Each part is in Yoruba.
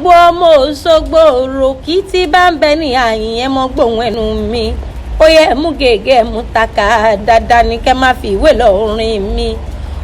gbogbo ọmọ Òṣogbo Oriki tí bá ń bẹ ní àyìn ẹ mọ gbóhùn ẹnu mi ó yẹ mú gègé mú taka dáadáa ní kẹ́ má fi ìwé lọ orin mi.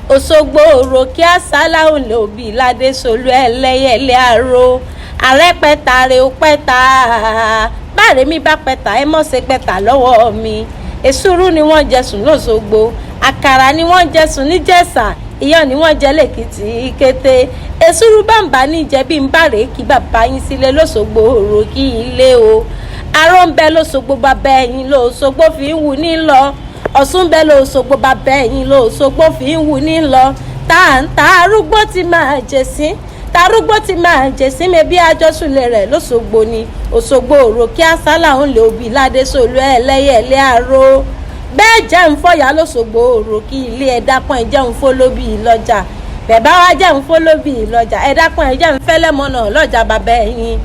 Osogbo Oriki asálà òǹlẹ òbí ládé solú ẹlẹyẹlẹ àrò àrẹpẹta rè ó pẹta báre mi bá pẹta ẹ mọ ṣe pẹta lọ́wọ́ mi. Èsúrú ni wọ́n jẹsùn l'Òṣogbo, àkàrà ni wọ́n jẹsùn níjẹ̀ṣà, iyán ni wọ́n jẹ lẹ́kìtì kété. Èsúrú bàǹbà ní jẹ bí ń bàrè kí bàbá yín sílé l'Òṣogbo Oriki ilé o. Aró ń bẹ l'Òṣogbo bàbá ẹ̀yìn l'Òṣogbo fi ń wù ní lọ. Ọ̀ṣun ń bẹ l'Òṣogbo bàbá ẹ̀yìn l'Òṣogbo fi ń wù ní lọ. Tàǹtà arúgbó ti máa jẹ̀sín, tarúgbó ti máa jẹ̀sín mi bí àjọsùlẹ̀ rẹ̀ l'Òṣogbo ni. Osogbo Oriki asálà òǹlẹ òbí ládé solú ẹlẹyẹlẹ àrò. Bẹ́ẹ̀ jẹ́ ń fọyà l'Òṣogbo Oriki ilé ẹ̀dápọ̀n ẹ̀jẹ̀ ń fólóbì lọ́jà. Bẹ̀bá wa jẹ́ ń fólóbì lọ́jà ẹ̀dápọ̀n ẹ̀jẹ̀ ń fẹ́lẹ́mọ́nà lọ́jà bàbá ẹ̀yìn.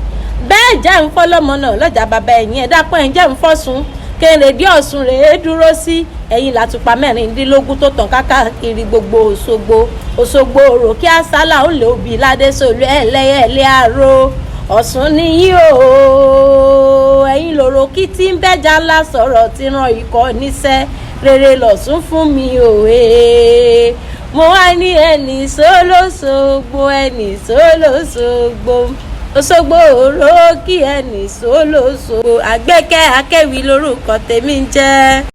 Bẹ́ẹ̀ jẹ́ ń fọ́lọ́mọ́nà lọ́jà bàbá ẹ̀yìn ẹ̀dápọ̀n ẹ̀jẹ̀ ń fọ́sùn. Kèrèdí Ọ̀ṣun rèé dúró sí ẹ̀yìn làtùpà mẹ́rìndínlógún tó tàn káàkiri gbogbo Òṣogbo. Osogbo Oriki asálà òǹlẹ òbí ládé solú ẹlẹyẹlẹ àrò. Ọ̀ṣun nìyí o ẹ̀yin l'Oriki tí ń bẹ́jà ńlá sọ̀rọ̀ tí ràn ikọ̀ níṣẹ́ rere lọ̀ṣun fún mi òwe. Mo wá ní ẹnì sólóṣogbo ẹnì sólóṣogbo Osogbo Oriki ẹnì sólóṣogbo Agbeke Akewi lórúkọ tèmi ń jẹ́.